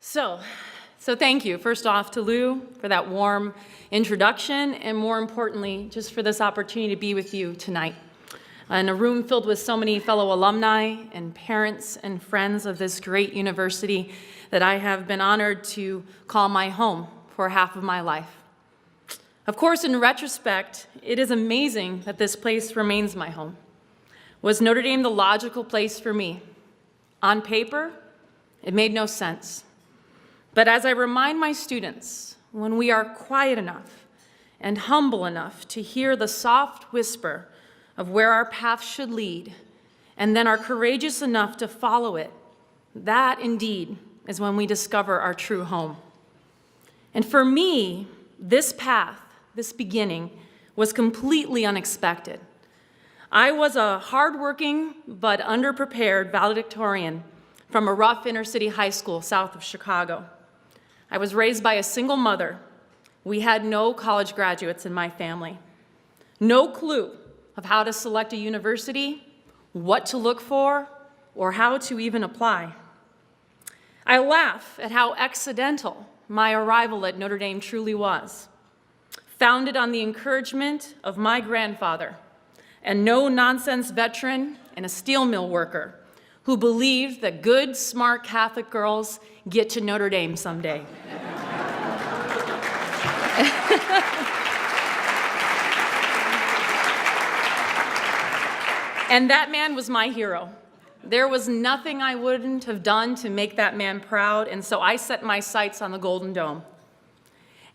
So thank you, first off, to Lou for that warm introduction, and more importantly, just for this opportunity to be with you tonight in a room filled with so many fellow alumni and parents and friends of this great university that I have been honored to call my home for half of my life. Of course, in retrospect, it is amazing that this place remains my home. Was Notre Dame the logical place for me? On paper, it made no sense. But as I remind my students, when we are quiet enough and humble enough to hear the soft whisper of where our path should lead, and then are courageous enough to follow it, that indeed is when we discover our true home. And for me, this path, this beginning, was completely unexpected. I was a hardworking but underprepared valedictorian from a rough inner-city high school south of Chicago. I was raised by a single mother. We had no college graduates in my family. No clue of how to select a university, what to look for, or how to even apply. I laugh at how accidental my arrival at Notre Dame truly was. Founded on the encouragement of my grandfather, a no-nonsense veteran and a steel mill worker who believed that good, smart Catholic girls get to Notre Dame someday. And that man was my hero. There was nothing I wouldn't have done to make that man proud, and so I set my sights on the Golden Dome.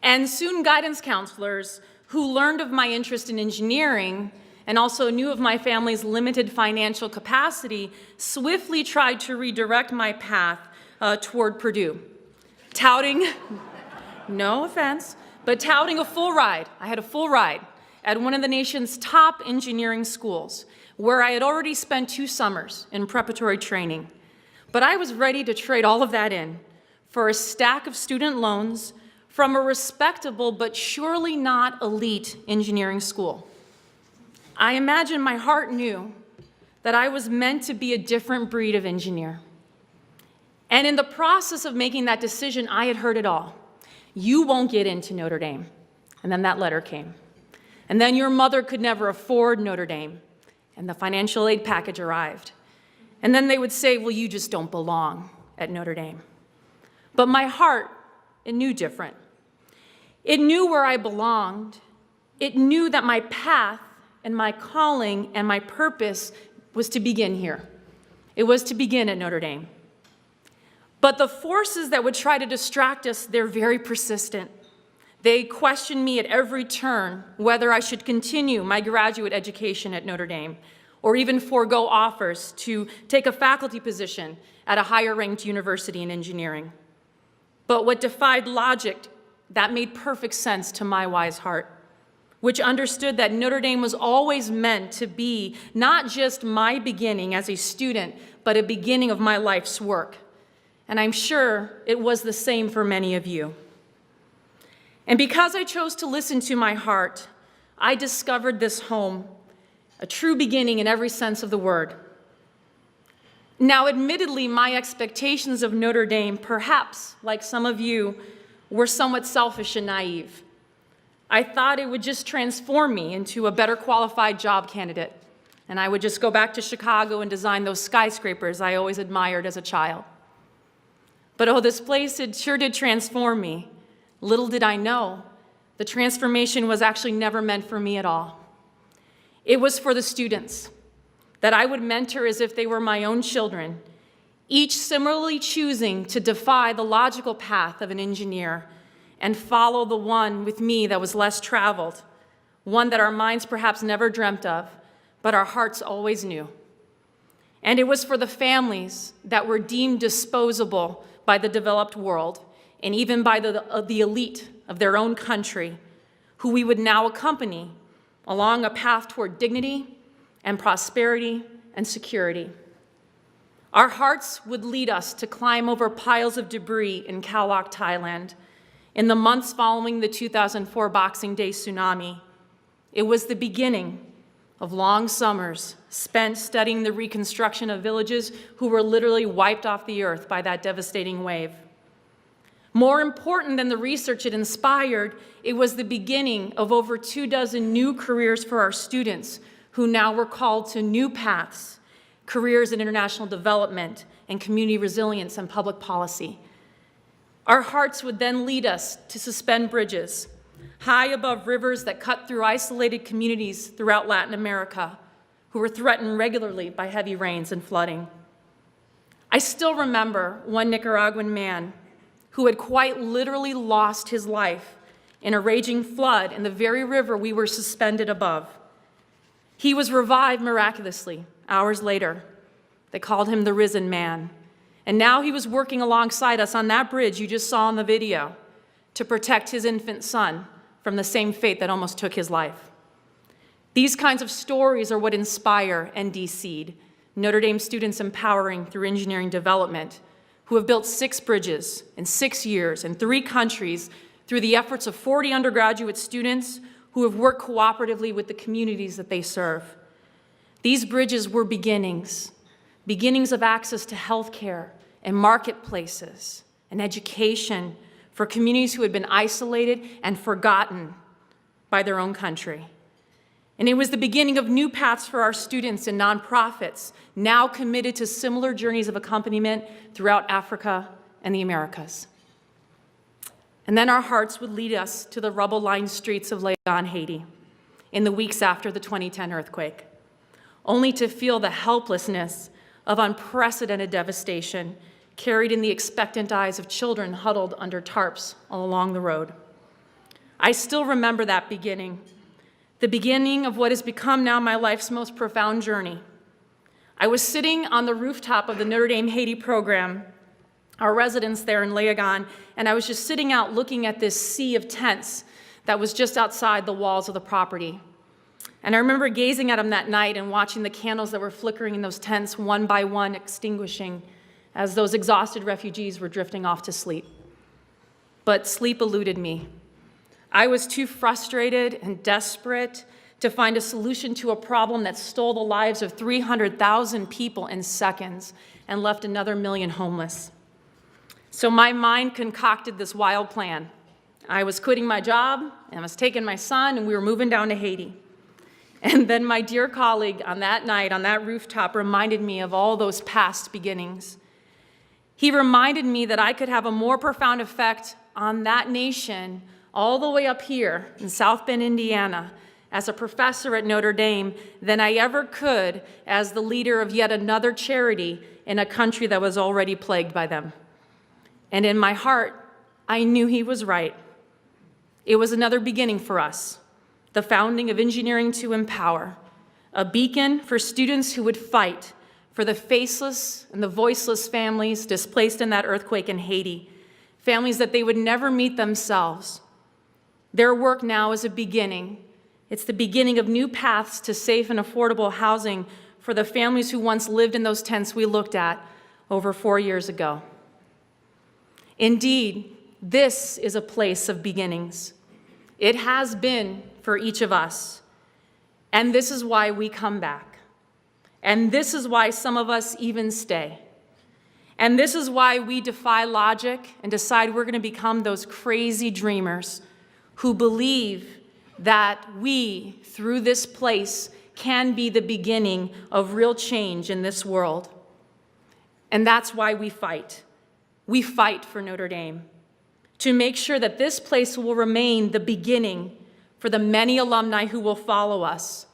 And soon guidance counselors who learned of my interest in engineering and also knew of my family's limited financial capacity swiftly tried to redirect my path toward Purdue, touting, no offense, but touting a full ride. I had a full ride at one of the nation's top engineering schools, where I had already spent 2 summers in preparatory training. But I was ready to trade all of that in for a stack of student loans from a respectable but surely not elite engineering school. I imagine my heart knew that I was meant to be a different breed of engineer. And in the process of making that decision, I had heard it all. You won't get into Notre Dame. And then that letter came. And then your mother could never afford Notre Dame. And the financial aid package arrived. And then they would say, well, you just don't belong at Notre Dame. But my heart, it knew different. It knew where I belonged. It knew that my path and my calling and my purpose was to begin here. It was to begin at Notre Dame. But the forces that would try to distract us, they're very persistent. They questioned me at every turn whether I should continue my graduate education at Notre Dame or even forego offers to take a faculty position at a higher-ranked university in engineering. But what defied logic, that made perfect sense to my wise heart, which understood that Notre Dame was always meant to be not just my beginning as a student, but a beginning of my life's work. And I'm sure it was the same for many of you. And because I chose to listen to my heart, I discovered this home, a true beginning in every sense of the word. Now, admittedly, my expectations of Notre Dame, perhaps, like some of you, were somewhat selfish and naive. I thought it would just transform me into a better qualified job candidate, and I would just go back to Chicago and design those skyscrapers I always admired as a child. But oh, this place, it sure did transform me. Little did I know, the transformation was actually never meant for me at all. It was for the students that I would mentor as if they were my own children, each similarly choosing to defy the logical path of an engineer and follow the one with me that was less traveled, one that our minds perhaps never dreamt of, but our hearts always knew. And it was for the families that were deemed disposable by the developed world and even by the elite of their own country, who we would now accompany along a path toward dignity and prosperity and security. Our hearts would lead us to climb over piles of debris in Khao Lak, Thailand, in the months following the 2004 Boxing Day tsunami. It was the beginning of long summers spent studying the reconstruction of villages who were literally wiped off the earth by that devastating wave. More important than the research it inspired, it was the beginning of over 24 new careers for our students who now were called to new paths, careers in international development and community resilience and public policy. Our hearts would then lead us to suspend bridges high above rivers that cut through isolated communities throughout Latin America who were threatened regularly by heavy rains and flooding. I still remember one Nicaraguan man who had quite literally lost his life in a raging flood in the very river we were suspended above. He was revived miraculously hours later. They called him the risen man. And now he was working alongside us on that bridge you just saw in the video to protect his infant son from the same fate that almost took his life. These kinds of stories are what inspire NDC'd, Notre Dame students empowering through engineering development, who have built 6 bridges in 6 years in 3 countries through the efforts of 40 undergraduate students who have worked cooperatively with the communities that they serve. These bridges were beginnings of access to healthcare and marketplaces and education for communities who had been isolated and forgotten by their own country. And it was the beginning of new paths for our students and nonprofits, now committed to similar journeys of accompaniment throughout Africa and the Americas. And then our hearts would lead us to the rubble-lined streets of Legon, Haiti, in the weeks after the 2010 earthquake, only to feel the helplessness of unprecedented devastation carried in the expectant eyes of children huddled under tarps all along the road. I still remember that beginning, the beginning of what has become now my life's most profound journey. I was sitting on the rooftop of the Notre Dame Haiti program, our residence there in Legon, and I was just sitting out looking at this sea of tents that was just outside the walls of the property. And I remember gazing at them that night and watching the candles that were flickering in those tents one by one extinguishing as those exhausted refugees were drifting off to sleep. But sleep eluded me. I was too frustrated and desperate to find a solution to a problem that stole the lives of 300,000 people in seconds and left another million homeless. So my mind concocted this wild plan. I was quitting my job, and I was taking my son, and we were moving down to Haiti. And then my dear colleague on that night, on that rooftop, reminded me of all those past beginnings. He reminded me that I could have a more profound effect on that nation all the way up here in South Bend, Indiana, as a professor at Notre Dame than I ever could as the leader of yet another charity in a country that was already plagued by them. And in my heart, I knew he was right. It was another beginning for us, the founding of Engineering to Empower, a beacon for students who would fight for the faceless and the voiceless families displaced in that earthquake in Haiti, families that they would never meet themselves. Their work now is a beginning. It's the beginning of new paths to safe and affordable housing for the families who once lived in those tents we looked at over 4 years ago. Indeed, this is a place of beginnings. It has been for each of us. And this is why we come back. And this is why some of us even stay. And this is why we defy logic and decide we're going to become those crazy dreamers who believe that we, through this place, can be the beginning of real change in this world. And that's why we fight. We fight for Notre Dame, to make sure that this place will remain the beginning for the many alumni who will follow us,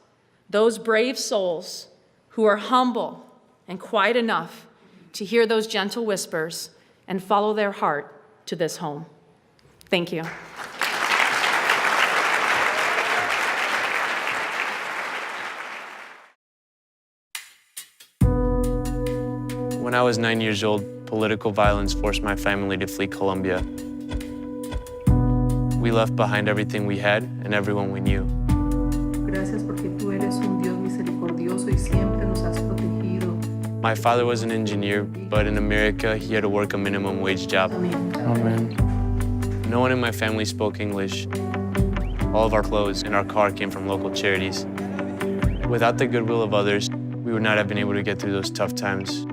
those brave souls who are humble and quiet enough to hear those gentle whispers and follow their heart to this home. Thank you. When I was 9 years old, political violence forced my family to flee Colombia. We left behind everything we had and everyone we knew. Gracias porque tú eres un Dios misericordioso y siempre nos has protegido. My father was an engineer, but in America, he had to work a minimum wage job. Amen. No one in my family spoke English. All of our clothes and our car came from local charities. Without the goodwill of others, we would not have been able to get through those tough times.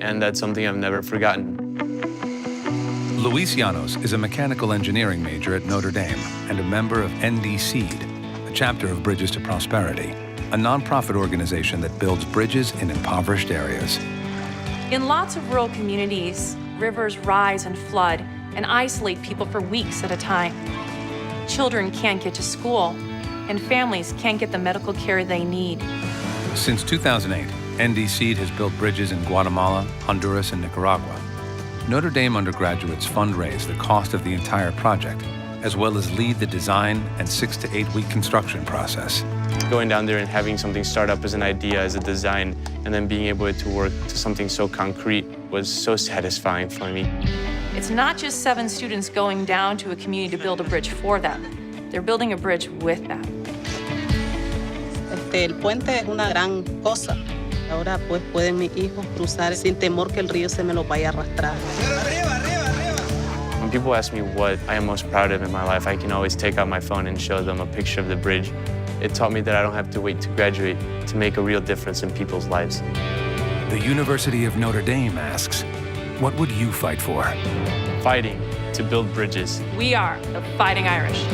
And that's something I've never forgotten. Luis Llanos is a mechanical engineering major at Notre Dame and a member of ND-SEED, a chapter of Bridges to Prosperity, a nonprofit organization that builds bridges in impoverished areas. In lots of rural communities, rivers rise and flood and isolate people for weeks at a time. Children can't get to school, and families can't get the medical care they need. Since 2008, ND-SEED has built bridges in Guatemala, Honduras, and Nicaragua. Notre Dame undergraduates fundraise the cost of the entire project, as well as lead the design and 6 to 8 week construction process. Going down there and having something start up as an idea, as a design, and then being able to work to something so concrete was so satisfying for me. It's not just 7 students going down to a community to build a bridge for them. They're building a bridge with them. El puente es una gran cosa. Ahora pues pueden mis hijos cruzar sin temor que el río se me los vaya a arrastrar. When people ask me what I am most proud of in my life, I can always take out my phone and show them a picture of the bridge. It taught me that I don't have to wait to graduate to make a real difference in people's lives. The University of Notre Dame asks, what would you fight for? Fighting to build bridges. We are the Fighting Irish.